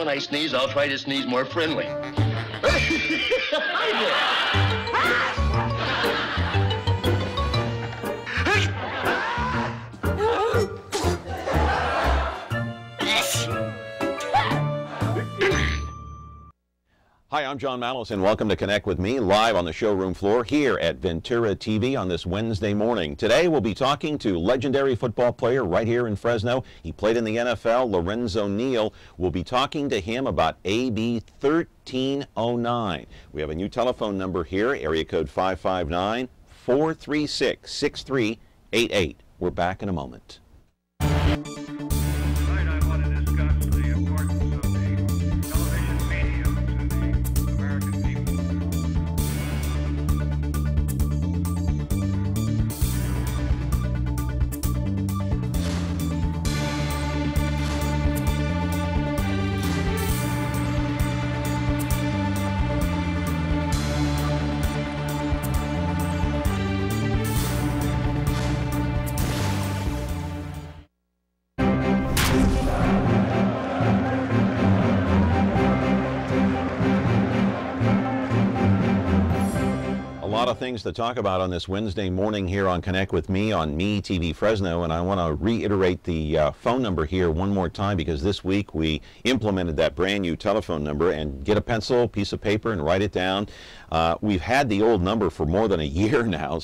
when I sneeze, I'll try to sneeze more friendly. Hi, I'm John Malos, and welcome to Connect with Me, live on the showroom floor here at Ventura TV on this Wednesday morning. Today, we'll be talking to legendary football player right here in Fresno. He played in the NFL, Lorenzo Neal. We'll be talking to him about AB 1309. We have a new telephone number here, area code 559-436-6388. We're back in a moment. A lot of things to talk about on this Wednesday morning here on Connect with Me on Me TV Fresno, and I want to reiterate the phone number here one more time, because this week we implemented that brand new telephone number. And get a pencil, piece of paper, and write it down. We've had the old number for more than a year now,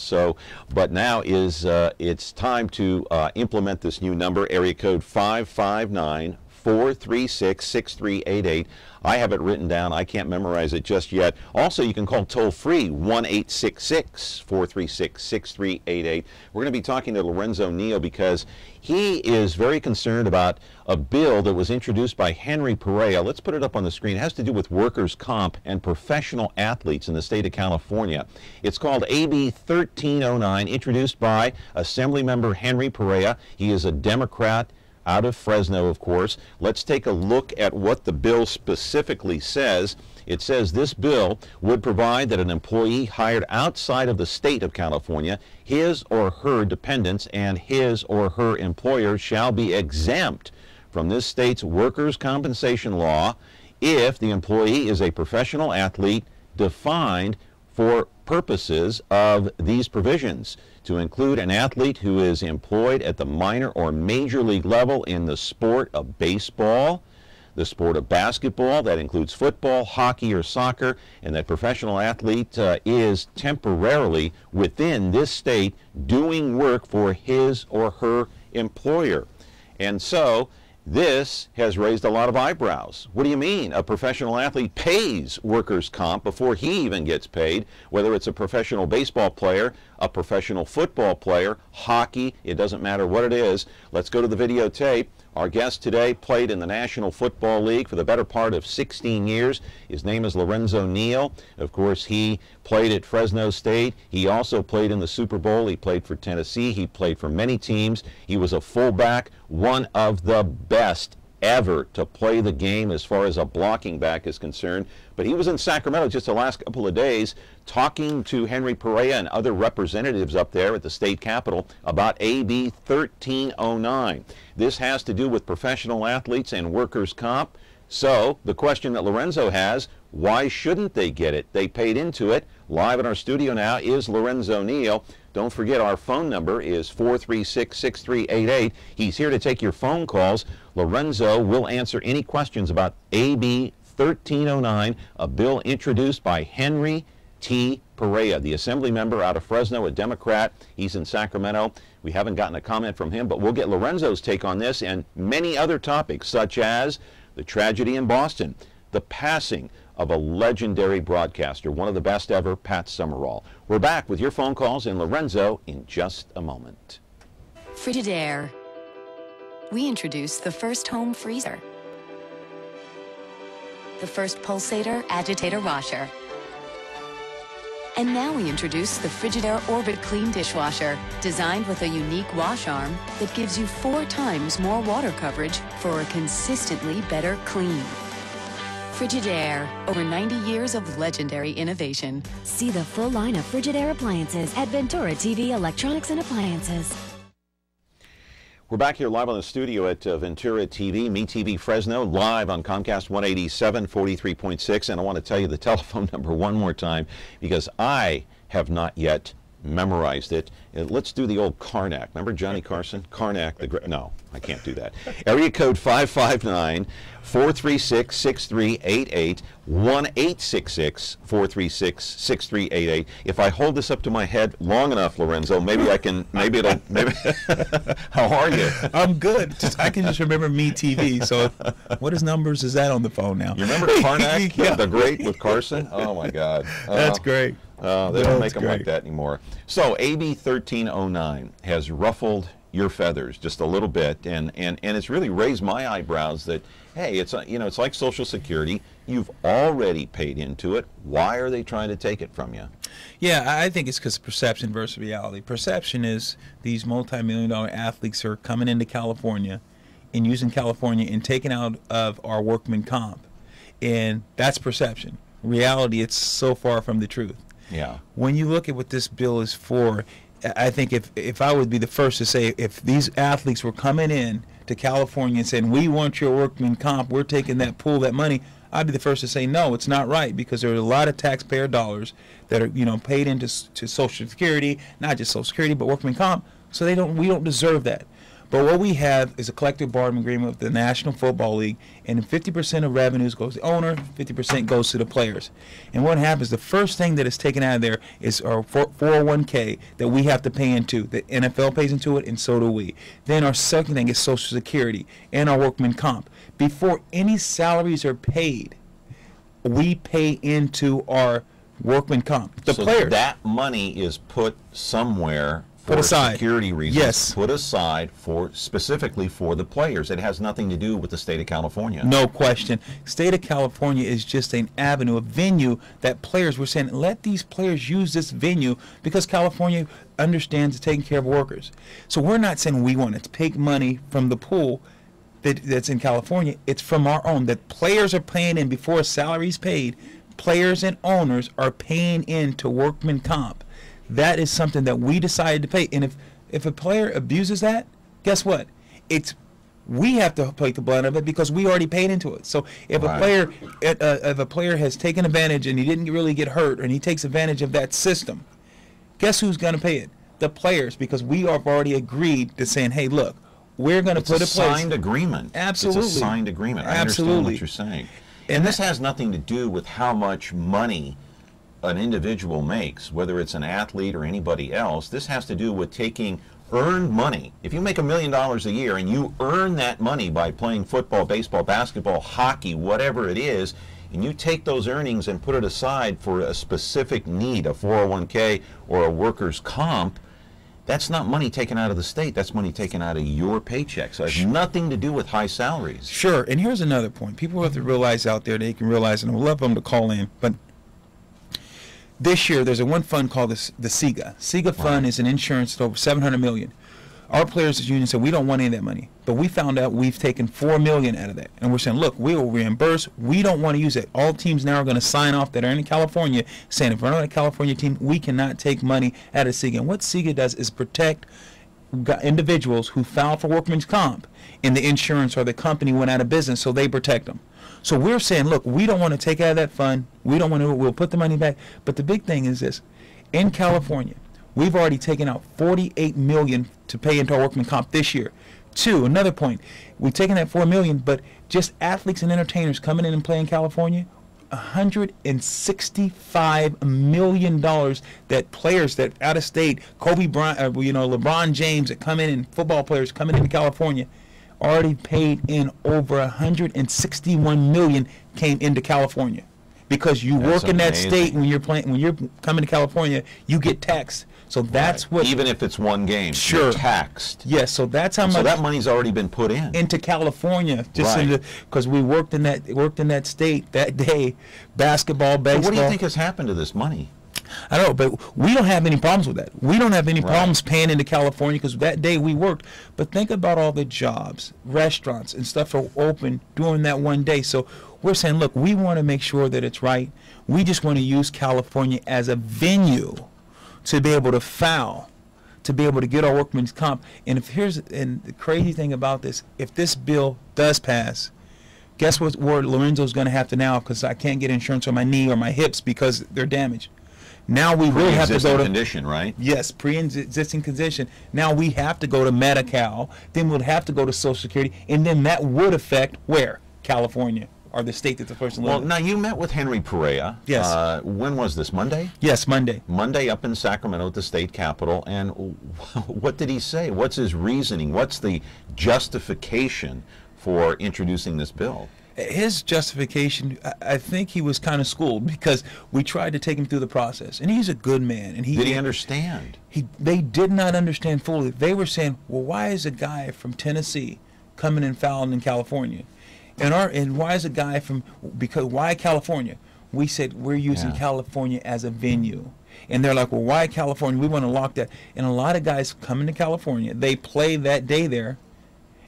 but now is it's time to implement this new number, area code 559-436-6388. I have it written down. I can't memorize it just yet. Also, you can call toll-free 1-866-436-6388. We're going to be talking to Lorenzo Neal because he is very concerned about a bill that was introduced by Henry Perea. Let's put it up on the screen. It has to do with workers' comp and professional athletes in the state of California. It's called AB 1309, introduced by Assemblymember Henry Perea. He is a Democrat out of Fresno, of course. Let's take a look at what the bill specifically says. It says this bill would provide that an employee hired outside of the state of California, his or her dependents and his or her employer shall be exempt from this state's workers' compensation law if the employee is a professional athlete defined for purposes of these provisions, to include an athlete who is employed at the minor or major league level in the sport of baseball, the sport of basketball, that includes football, hockey, or soccer, and that professional athlete is temporarily within this state doing work for his or her employer. And so this has raised a lot of eyebrows. What do you mean a professional athlete pays workers' comp before he even gets paid? Whether it's a professional baseball player, a professional football player, hockey, it doesn't matter what it is. Let's go to the videotape. Our guest today played in the National Football League for the better part of 16 years. His name is Lorenzo Neal. Of course, he played at Fresno State. He also played in the Super Bowl. He played for Tennessee. He played for many teams. He was a fullback, one of the best ever to play the game as far as a blocking back is concerned. But he was in Sacramento just the last couple of days talking to Henry Perea and other representatives up there at the state capitol about AB 1309. This has to do with professional athletes and workers' comp. So the question that Lorenzo has, why shouldn't they get it? They paid into it. Live in our studio now is Lorenzo Neal. Don't forget, our phone number is 436-6388. He's here to take your phone calls. Lorenzo will answer any questions about AB 1309, a bill introduced by Henry T. Perea, the assembly member out of Fresno, a Democrat. He's in Sacramento. We haven't gotten a comment from him, but we'll get Lorenzo's take on this and many other topics, such as the tragedy in Boston, the passing of a legendary broadcaster, one of the best ever, Pat Summerall. We're back with your phone calls and Lorenzo in just a moment. Frigidaire. We introduced the first home freezer, the first pulsator agitator washer, and now we introduce the Frigidaire Orbit Clean dishwasher, designed with a unique wash arm that gives you 4 times more water coverage for a consistently better clean. Frigidaire, over 90 years of legendary innovation. See the full line of Frigidaire appliances at Ventura TV Electronics and Appliances. We're back here live on the studio at Ventura TV, MeTV Fresno, live on Comcast 187, 43.6. And I want to tell you the telephone number one more time because I have not yet memorized it. Let's do the old Karnak. Remember Johnny Carson? Karnak, the great. No, I can't do that. Area code 559-436-6388, 1-866-436-6388. If I hold this up to my head long enough, Lorenzo, maybe I can, maybe it'll, maybe. How are you? I'm good. I can just remember MeTV. So what numbers is that on the phone now? You remember Karnak, Yeah. the great with Carson? Oh my God. That's great. They don't make them like that anymore. So AB 1309 has ruffled your feathers just a little bit, and it's really raised my eyebrows that, hey, it's it's like Social Security. You've already paid into it. Why are they trying to take it from you? Yeah, I think it's because perception versus reality. Perception is these multi-million-dollar athletes are coming into California and using California and taking out of our workman comp, and that's perception. Reality, it's so far from the truth. Yeah. When you look at what this bill is for, I think if I would be the first to say, if these athletes were coming in to California and saying, we want your workman comp, we're taking that pool, that money, I'd be the first to say, no, it's not right, because there are a lot of taxpayer dollars that are paid into Social Security, not just Social Security, but workman comp, so we don't deserve that. But what we have is a collective bargaining agreement with the National Football League, and 50% of revenues goes to the owner, 50% goes to the players. And what happens, the first thing that is taken out of there is our 401k that we have to pay into. The NFL pays into it, and so do we. Then our second thing is Social Security and our workman comp. Before any salaries are paid, we pay into our workman comp. The players. That money is put somewhere Put for aside. security reasons. Yes. Put aside specifically for the players. It has nothing to do with the state of California. No question. State of California is just an avenue, a venue that players were saying, let these players use this venue because California understands taking care of workers. So we're not saying we want to take money from the pool that's in California. It's from our own. That players are paying in before salaries paid. Players and owners are paying into workman comp. That is something that we decided to pay. And if a player abuses that, guess what? We have to take the brunt of it because we already paid into it. So if a player has taken advantage and he didn't really get hurt and he takes advantage of that system, guess who's going to pay it? The players, because we have already agreed to saying, hey, look, we're going to put in place. It's a signed agreement. Absolutely. It's a signed agreement. I understand what you're saying. And this has nothing to do with how much money an individual makes, whether it's an athlete or anybody else. This has to do with taking earned money. If you make $1 million a year and you earn that money by playing football, baseball, basketball, hockey, whatever it is, and you take those earnings and put it aside for a specific need, a 401k or a worker's comp, that's not money taken out of the state. That's money taken out of your paycheck. So it has nothing to do with high salaries. Sure. And here's another point. People have to realize out there, they can realize, and I would love them to call in, but this year, there's one fund called the SIGA. SIGA fund is an insurance that's over $700 million. Our players' union said we don't want any of that money, but we found out we've taken $4 million out of that, and we're saying, look, we will reimburse. We don't want to use it. All teams now are going to sign off that are in California, saying if we're not a California team, we cannot take money out of SIGA. And what SIGA does is protect individuals who filed for workman's comp, and the insurance or the company went out of business, so they protect them. So we're saying, look, we don't want to take out of that fund. We don't want to. We'll put the money back. But the big thing is this: in California, we've already taken out $48 million to pay into our workman comp this year. Another point: we've taken that $4 million, but just athletes and entertainers coming in and playing California, $165 million that players that out of state, Kobe Bryant, LeBron James, that come in, and football players coming into California, already paid in over $161 million came into California, because you work in that state when you're coming to California, you get taxed. So that's what, even if it's one game, sure, you're taxed. Yes, so that's how much. So that money's already been put into California, just because we worked in that state that day, basketball, baseball. But what do you think has happened to this money? I don't know, but we don't have any problems with that. We don't have any problems paying into California because that day we worked. But think about all the jobs, restaurants, and stuff are open during that one day. So we're saying, look, we want to make sure that it's right. We just want to use California as a venue to be able to foul to be able to get our workman's comp. And the crazy thing about this, if this bill does pass, guess what word Lorenzo's going to have to now, because I can't get insurance on my knee or my hips because they're damaged. Now we will have to go to condition, right? Yes, pre-existing condition. Now we have to go to Medi-Cal, then we'll have to go to Social Security, and then that would affect where? California, or the state that the person lives in. Well, now you met with Henry Perea. Yes. When was this, Monday? Yes, Monday. Monday up in Sacramento at the state capitol, and what did he say? What's his reasoning? What's the justification for introducing this bill? His justification, I think he was kind of schooled, because we tried to take him through the process, and he's a good man. And did he understand? They did not understand fully. They were saying, well, why is a guy from Tennessee coming and fouling in California? And why is a guy why California? We said we're using California as a venue. And they're like, well, why California? We want to lock that. And a lot of guys come into California, they play that day there,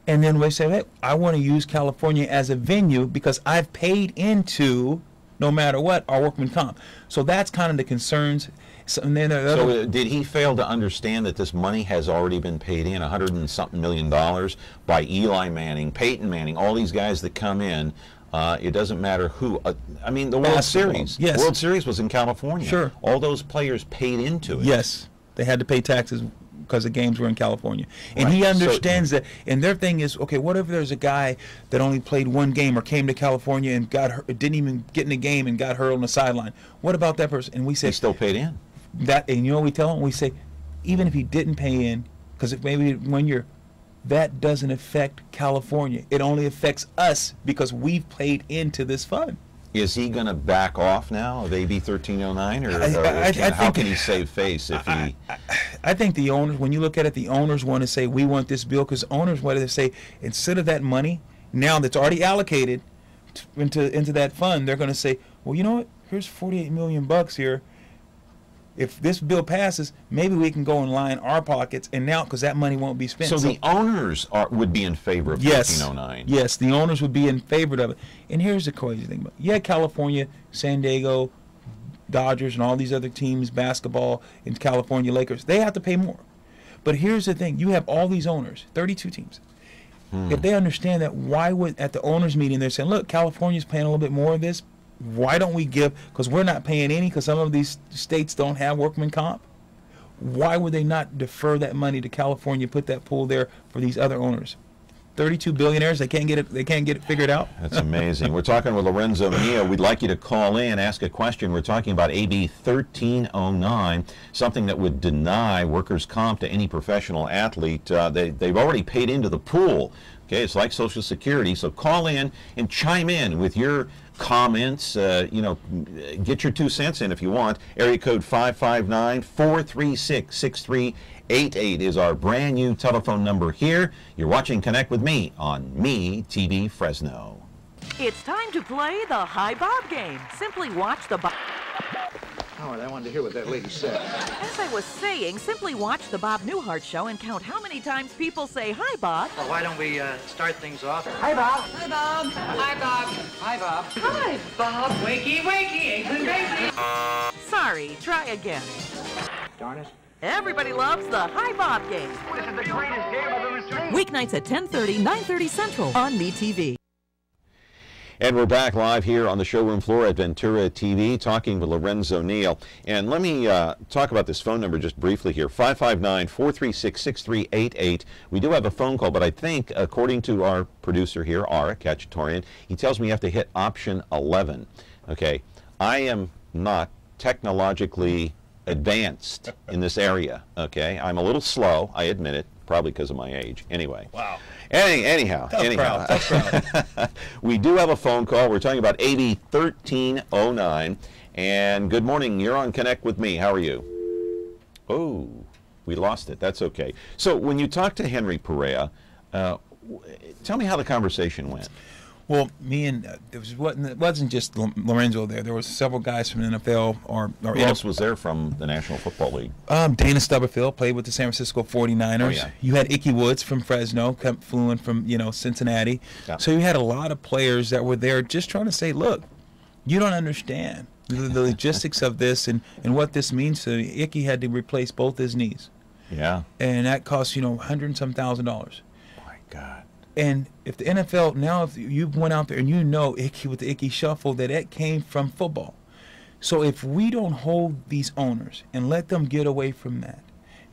and then we say, hey, I want to use California as a venue because I've paid into, no matter what, our workman comp. So that's kind of the concerns. So did he fail to understand that this money has already been paid in, $100 and something million by Eli Manning, Peyton Manning, all these guys that come in? It doesn't matter who. I mean, the World Series. Yes. The World Series was in California. Sure. All those players paid into it. Yes. They had to pay taxes because the games were in California. And he understands that. And their thing is, okay, what if there's a guy that only played one game or came to California and didn't even get in the game and got hurt on the sideline? What about that person? And we say, he still paid in. And you know what we tell him? We say, even if he didn't pay in, because maybe that doesn't affect California. It only affects us because we've paid into this fund. Is he going to back off now of AB 1309, or how can he save face if he? I think the owners, when you look at it, the owners want to say we want this bill, because owners want to say instead of that money now that's already allocated into that fund, they're going to say, well, you know what? Here's $48 million here. If this bill passes, maybe we can go and line our pockets, and now because that money won't be spent. So the owners would be in favor of 1309. Yes, the owners would be in favor of it. And here's the crazy thing about California, San Diego, Dodgers, and all these other teams, basketball, and California Lakers, they have to pay more. But here's the thing: you have all these owners, 32 teams. If they understand that, why would at the owners meeting they're saying, look, California's paying a little bit more of this. Why don't we give, because we're not paying any, because some of these states don't have workman comp. Why would they not defer that money to California, put that pool there for these other owners? 32 billionaires, they can't get it figured out. That's amazing. We're talking with Lorenzo Neal. We'd like you to call in, ask a question. We're talking about AB 1309, something that would deny workers' comp to any professional athlete. They've already paid into the pool. Okay, it's like Social Security. So call in and chime in with your comments. Get your 2 cents in if you want. Area code 559-436-6388 is our brand new telephone number here. You're watching Connect with Me on Me TV Fresno. It's time to play the Hi Bob game. Simply watch the Bob. Howard, I wanted to hear what that lady said. As I was saying, simply watch the Bob Newhart show and count how many times people say hi, Bob. Well, why don't we start things off? Hi, Bob. Hi, Bob. Hi, Bob. Hi, Bob. Hi, Bob. Wakey, wakey, eggs and bacon. Sorry, try again. Darn it. Everybody loves the Hi Bob game. This is the greatest game I've ever seen. Weeknights at 10:30, 9:30 Central on Me TV. And we're back live here on the showroom floor at Ventura TV talking with Lorenzo Neal. And let me talk about this phone number just briefly here, 559-436-6388. We do have a phone call, but I think, according to our producer here, Ara Kachatourian, he tells me you have to hit option 11. Okay, I am not technologically advanced in this area, okay? I'm a little slow, I admit it, probably because of my age. Anyway. Wow. Anyhow. Tough crowd. We do have a phone call. We're talking about AB 1309. And good morning. You're on Connect with Me. How are you? Oh, we lost it. That's okay. So when you talked to Henry Perea, tell me how the conversation went. Well, it wasn't just Lorenzo there. There were several guys from the NFL. Who else was there from the National Football League? Dana Stubblefield played with the San Francisco 49ers. Oh, yeah. You had Ickey Woods from Fresno, flew in from Cincinnati. Yeah. So you had a lot of players that were there just trying to say, look, you don't understand the logistics of this and what this means. So Ickey had to replace both his knees. Yeah. And that costs, $100 and some thousand. My God. And if the NFL, now if you went out there and you know Icky with the Icky Shuffle, that came from football. So if we don't hold these owners and let them get away from that,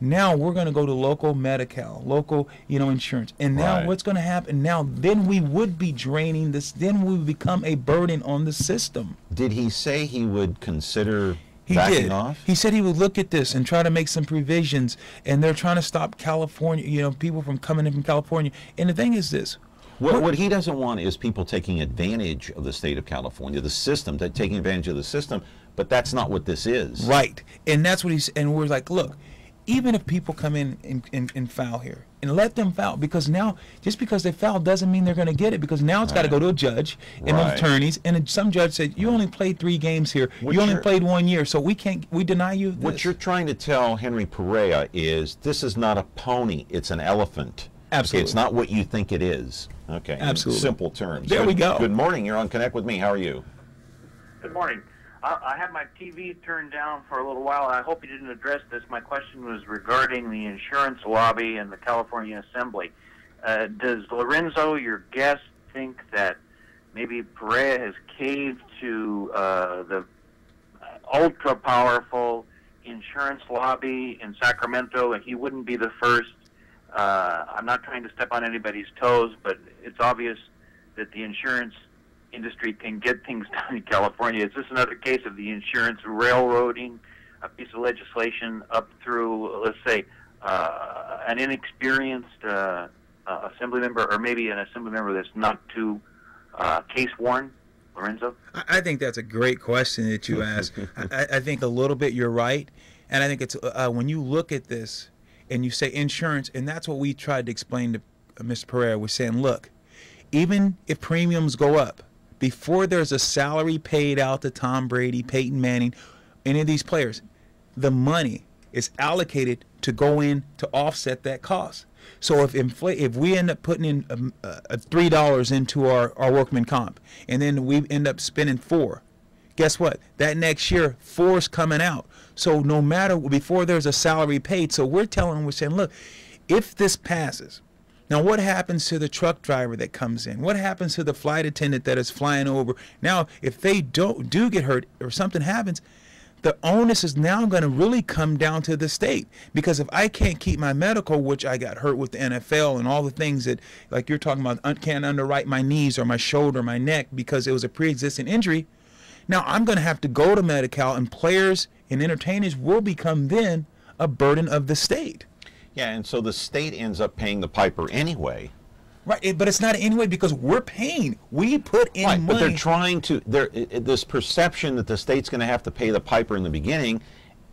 now we're going to go to local Medi-Cal, local, insurance. And now what's going to happen? Now then we would be draining this. Then we would become a burden on the system. Did he say he would consider backing off? He said he would look at this and try to make some provisions. And they're trying to stop California, people from coming in from California. And the thing is this. What he doesn't want is people taking advantage of the state of California, the system, taking advantage of the system. But that's not what this is. Right. And that's what and we're like, look, even if people come in and foul here, and let them foul, because now, just because they foul doesn't mean they're going to get it, because now it's got to go to a judge and attorneys, and some judge said, you only played 3 games here, you only played 1 year, so we deny you this. What you're trying to tell Henry Perea is this is not a pony, it's an elephant. Absolutely. Okay, it's not what you think it is. Okay. Absolutely. In simple terms. There we go. Good morning. You're on Connect with Me. How are you? Good morning. I had my TV turned down for a little while. I hope you didn't address this. My question was regarding the insurance lobby and the California Assembly. Does Lorenzo, your guest, think that maybe Perea has caved to the ultra-powerful insurance lobby in Sacramento, and he wouldn't be the first? I'm not trying to step on anybody's toes, but it's obvious that the insurance industry can get things done in California. Is this another case of the insurance railroading a piece of legislation up through, let's say, an inexperienced assembly member, or maybe an assembly member that's not too case-worn? Lorenzo? I think that's a great question that you ask. I think a little bit you're right, and I think it's when you look at this and you say insurance, and that's what we tried to explain to Mr. Perea. We're saying, look, even if premiums go up, before there's a salary paid out to Tom Brady, Peyton Manning, any of these players, the money is allocated to go in to offset that cost. So if we end up putting in $3 into our workman comp, and then we end up spending $4, guess what? That next year, $4's coming out. So no matter, before there's a salary paid, so we're saying, look, if this passes, now what happens to the truck driver that comes in? What happens to the flight attendant that is flying over? Now, if they do get hurt or something happens, the onus is now going to really come down to the state. Because if I can't keep my medical, which I got hurt with the NFL and all the things that, like you're talking about, can't underwrite my knees or my shoulder or my neck because it was a pre-existing injury, now I'm going to have to go to Medi-Cal, and players and entertainers will become then a burden of the state. Yeah, and so the state ends up paying the piper anyway. Right, but it's not anyway because we're paying. We put in money. But they're trying to, this perception that the state's going to have to pay the piper in the beginning,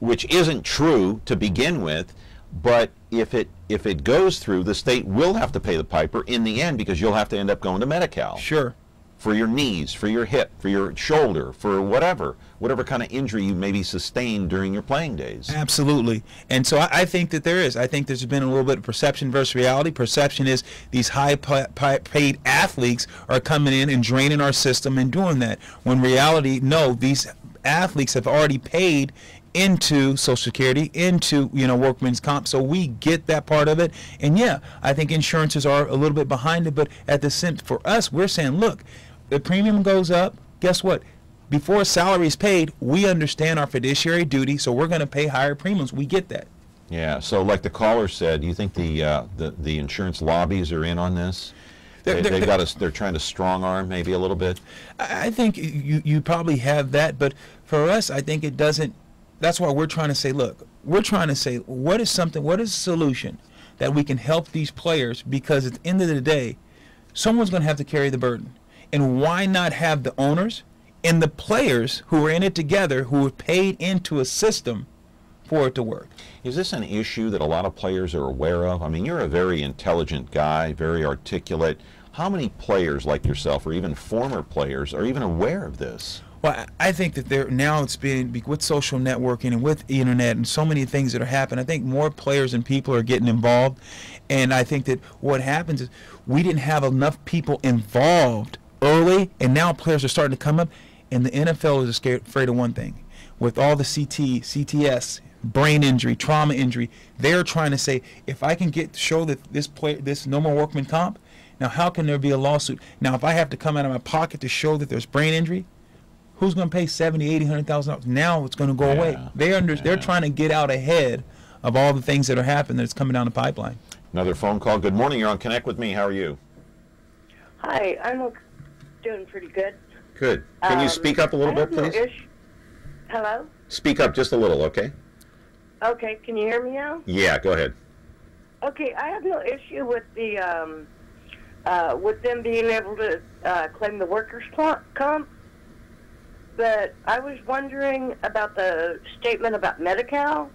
which isn't true to begin with, but if it goes through, the state will have to pay the piper in the end because you'll have to end up going to Medi-Cal. Sure. For your knees, for your hip, for your shoulder, for whatever kind of injury you maybe sustained during your playing days. Absolutely. And so I think that there is. I think there's been a little bit of perception versus reality. Perception is these high-paid athletes are coming in and draining our system and doing that. When reality, no, these athletes have already paid into Social Security, into workman's comp, so we get that part of it. And yeah, I think insurances are a little bit behind it, but at the same, for us, we're saying, look, the premium goes up. Guess what? Before salary is paid, we understand our fiduciary duty, so we're going to pay higher premiums. We get that. Yeah. So, like the caller said, do you think the insurance lobbies are in on this? They're trying to strong arm maybe a little bit. I think you probably have that, but for us, I think it doesn't. That's why we're trying to say, look, we're trying to say, what is a solution that we can help these players, because at the end of the day, someone's going to have to carry the burden. And why not have the owners and the players who are in it together, who are paid into a system for it to work? Is this an issue that a lot of players are aware of? I mean, you're a very intelligent guy, very articulate. How many players like yourself, or even former players, are even aware of this? Well, I think that now it's been, with social networking and with the internet and so many things that are happening, I think more players and people are getting involved. And I think that what happens is we didn't have enough people involved early, and now players are starting to come up. And the NFL is afraid of one thing. With all the CTS, brain injury, trauma injury. They're trying to say, if I can show that this no more workman comp, now how can there be a lawsuit? Now, if I have to come out of my pocket to show that there's brain injury, who's going to pay $70,000, $80,000, $100,000? Now it's going to go away. They're trying to get out ahead of all the things that are happening that's coming down the pipeline. Another phone call. Good morning. You're on Connect with Me. How are you? Hi, I'm doing pretty good. Good. Can you speak up a little bit, please? Hello? Speak up just a little, okay? Okay, can you hear me now? Yeah, go ahead. Okay, I have no issue with the with them being able to claim the workers' comp, but I was wondering about the statement about Medi-Cal,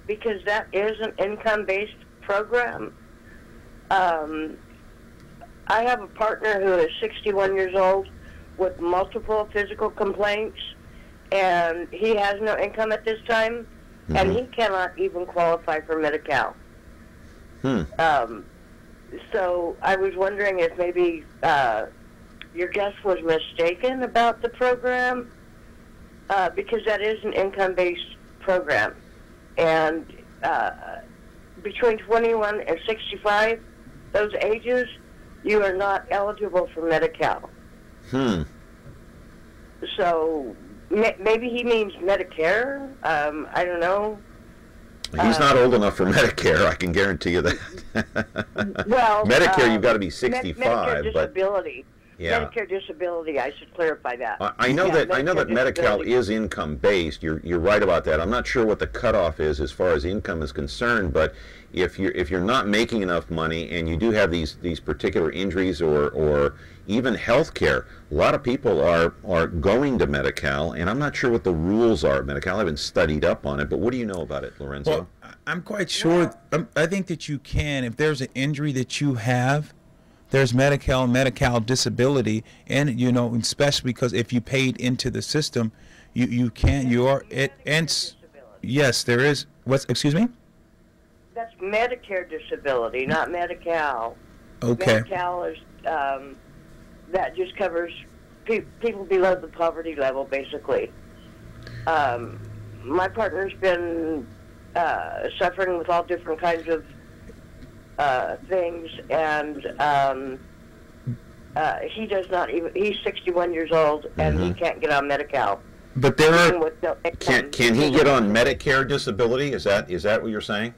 because that is an income-based program. I have a partner who is 61 years old with multiple physical complaints, and he has no income at this time, and he cannot even qualify for Medi-Cal. So I was wondering if maybe your guest was mistaken about the program, because that is an income-based program. And between 21 and 65, those ages, you are not eligible for Medi-Cal. So maybe he means Medicare. I don't know. He's not old enough for Medicare, I can guarantee you that. Well, Medicare, you've got to be 65. Medicare disability. Yeah. Medicare disability. I should clarify that. I know that Medi-Cal disability is income based. You're right about that. I'm not sure what the cutoff is as far as income is concerned, but if you're not making enough money and you do have these particular injuries or even health care, a lot of people are going to Medi-Cal, and I'm not sure what the rules are at Medi-Cal. I haven't studied up on it, but what do you know about it, Lorenzo? Well, I'm quite sure. I think that you can, if there's an injury that you have, there's Medi-Cal and Medi-Cal disability, and especially because if you paid into the system, you can. You are it. And yes, there is. Excuse me? That's Medicare disability, not Medi-Cal. Okay. Medi-Cal is that just covers people below the poverty level, basically. My partner's been suffering with all different kinds of things, and he does not even. He's 61 years old, and he can't get on Medi-Cal. But there are. Can he get on Medicare disability? Is that what you're saying?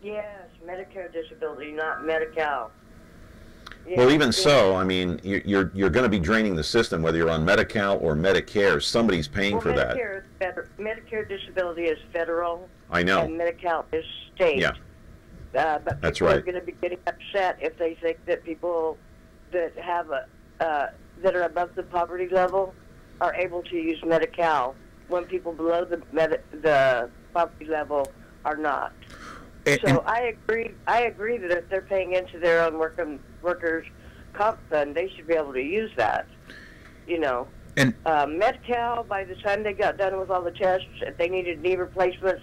Yes, Medicare disability, not Medi-Cal. Yeah, Well, even so, I mean, you're going to be draining the system whether you're on Medi-Cal or Medicare. Somebody's paying for that. Medicare disability is federal. I know. And Medi-Cal is state. Yeah. But That's people right. are going to be getting upset if they think that people that have that are above the poverty level are able to use Medi-Cal when people below the poverty level are not. So I agree that if they're paying into their own workers' comp fund, they should be able to use that. And Medi-Cal, by the time they got done with all the tests, if they needed knee replacements,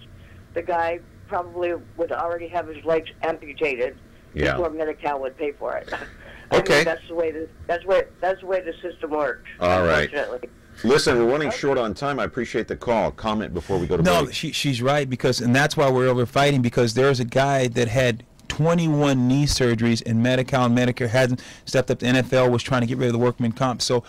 the guy probably would already have his legs amputated before Medi-Cal would pay for it. Okay. I mean, that's the way the system works. All right. Unfortunately. Listen, we're running short on time. I appreciate the call. Comment before we go to break. No, she's right, and that's why we're over fighting, because there's a guy that had 21 knee surgeries, and Medi-Cal and Medicare hasn't stepped up. The NFL was trying to get rid of the workman comp. So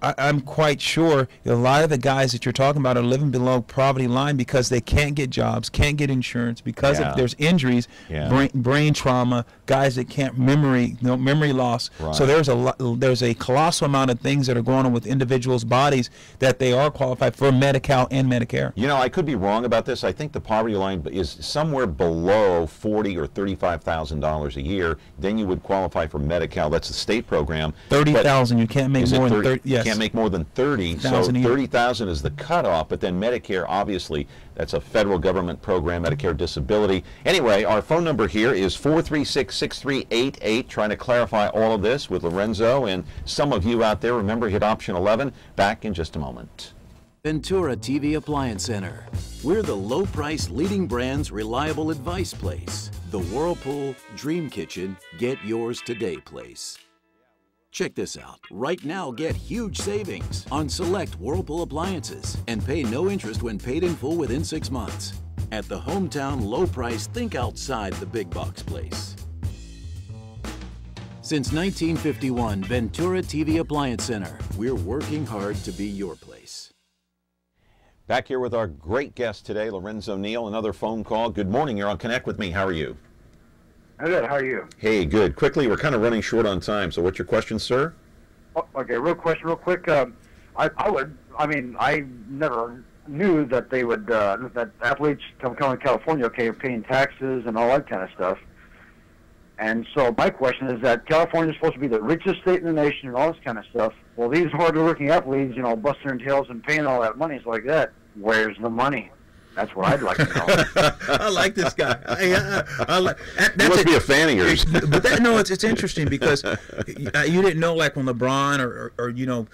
I'm quite sure a lot of the guys that you're talking about are living below poverty line because they can't get jobs, can't get insurance, because if there's injuries, brain trauma, guys that can't memory loss. Right. So there's a colossal amount of things that are going on with individuals' bodies that they are qualified for Medi-Cal and Medicare. I could be wrong about this. I think the poverty line is somewhere below $40,000 or $35,000 a year. Then you would qualify for Medi-Cal. That's the state program. 30,000. You can't make more than 30. Yes. Can't make more than 30. So 30,000 is the cutoff. But then Medicare, obviously, that's a federal government program. Medicare disability. Anyway, our phone number here is 436-6388. Trying to clarify all of this with Lorenzo and some of you out there. Remember, hit option 11. Back in just a moment. Ventura TV Appliance Center. We're the low-price leading brands reliable advice place. The Whirlpool Dream Kitchen Get Yours Today place. Check this out. Right now, get huge savings on select Whirlpool appliances and pay no interest when paid in full within 6 months. At the hometown low price, think outside the big box place. Since 1951, Ventura TV Appliance Center. We're working hard to be your place. Back here with our great guest today, Lorenzo Neal. Another phone call. Good morning. You're on Connect with Me. How are you? Good. How are you? Hey, good. Quickly, we're kind of running short on time. So what's your question, sir? Oh, okay, real quick. I never knew that they would, that athletes come to California, okay, paying taxes and all that kind of stuff. And so my question is that California is supposed to be the richest state in the nation and all this kind of stuff. Well, these hard-working athletes, you know, busting their tails and paying all that money, it's like that. Where's the money? That's what I'd like to know. I like this guy. I like. You must be a fan of yours. But it's interesting because you didn't know, like when LeBron or you know,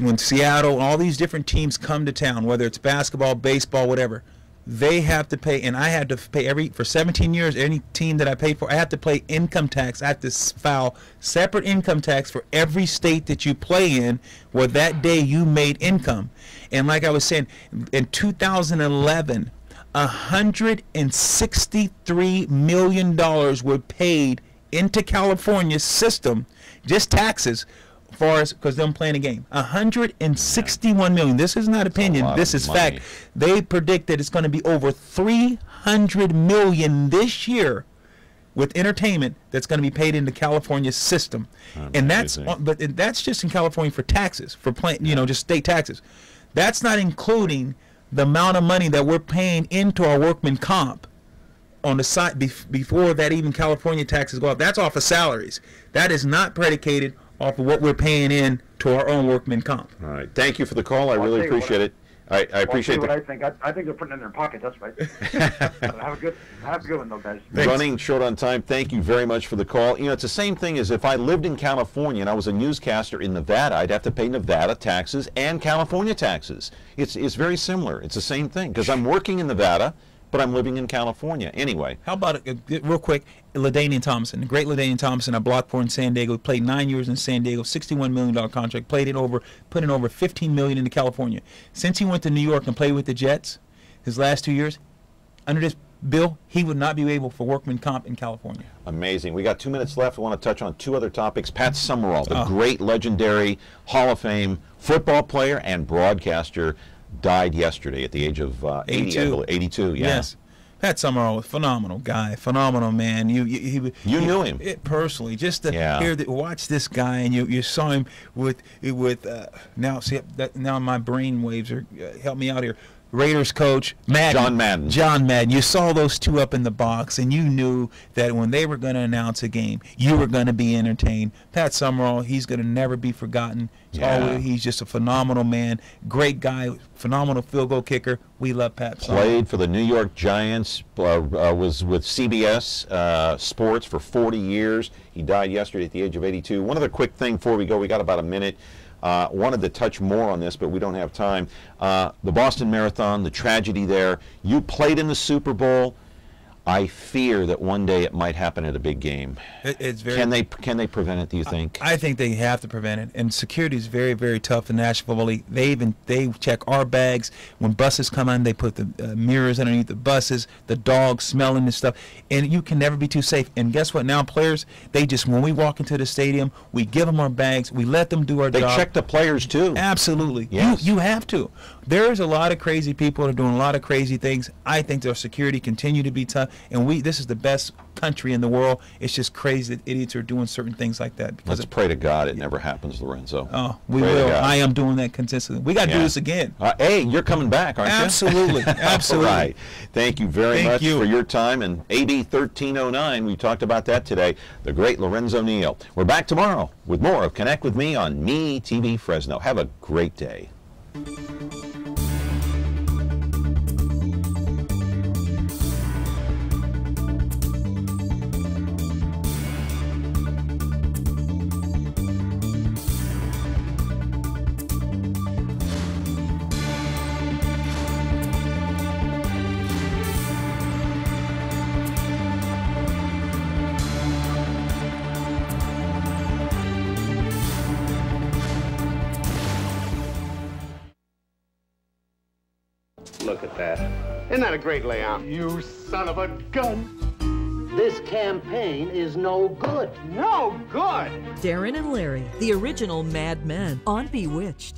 when Seattle, all these different teams come to town, whether it's basketball, baseball, whatever. They have to pay, and I had to pay for 17 years, any team that I paid for, I have to pay income tax. I have to file separate income tax for every state that you play in where that day you made income. And like I was saying, in 2011, $163 million were paid into California's system, just taxes, because them playing a game. 161 million. This is not opinion. This is fact. They predict that it's going to be over 300 million this year with entertainment that's going to be paid into California's system. And that's just in California for taxes, for playing, you know, just state taxes. That's not including the amount of money that we're paying into our workman comp on the side before that even California taxes go up. That's off of salaries. That is not predicated off of what we're paying in to our own workman comp. All right. Thank you for the call. I really appreciate it. I appreciate what I think. I think they're putting it in their pocket. That's right. Have a good one, though, guys. Running short on time. Thank you very much for the call. You know, it's the same thing as if I lived in California and I was a newscaster in Nevada, I'd have to pay Nevada taxes and California taxes. It's very similar. It's the same thing because I'm working in Nevada, but I'm living in California. Anyway. How about, real quick, LaDainian Thompson, the great LaDainian Thompson, I blocked for in San Diego. He played 9 years in San Diego, $61 million contract, put in over $15 million into California. Since he went to New York and played with the Jets, his last 2 years, under this bill, he would not be able for workman comp in California. Amazing. We got 2 minutes left. I want to touch on two other topics. Pat Summerall, the great, legendary Hall of Fame football player and broadcaster, died yesterday at the age of 82. 82, yeah. Yes. Pat Summerall was a phenomenal guy, phenomenal man. You knew him personally, just to watch this guy, and you saw him with now my brain waves are help me out here. Raiders coach John Madden. John Madden. You saw those two up in the box, and you knew that when they were going to announce a game, you were going to be entertained. Pat Summerall, he's going to never be forgotten. He's just a phenomenal man, great guy, phenomenal field goal kicker. We love Pat Summerall. Played for the New York Giants, was with CBS Sports for 40 years. He died yesterday at the age of 82. One other quick thing before we go, we got about a minute. Wanted to touch more on this, but we don't have time. The Boston Marathon, the tragedy there. You played in the Super Bowl. I fear that one day it might happen at a big game. It's very. Can they prevent it? Do you think? I think they have to prevent it. And security is very, very tough in the National Football League. They check our bags when buses come in. They put the mirrors underneath the buses. The dogs smelling and stuff. And you can never be too safe. And guess what? Now players, when we walk into the stadium, we give them our bags. We let them do our job. They check the players too. Absolutely. Yes. You have to. There's a lot of crazy people that are doing a lot of crazy things. I think their security continue to be tough. And this is the best country in the world. It's just crazy that idiots are doing certain things like that. Let's pray to God it never happens, Lorenzo. Oh, we will. I am doing that consistently. We got to do this again. Hey, you're coming back, aren't you? Absolutely. Absolutely. All right. Thank you very much for your time. And AB 1309, we talked about that today. The great Lorenzo Neal. We're back tomorrow with more of Connect with Me on Me TV Fresno. Have a great day. Look at that. Isn't that a great layout? You son of a gun. This campaign is no good. No good! Darren and Larry, the original Mad Men on Bewitched.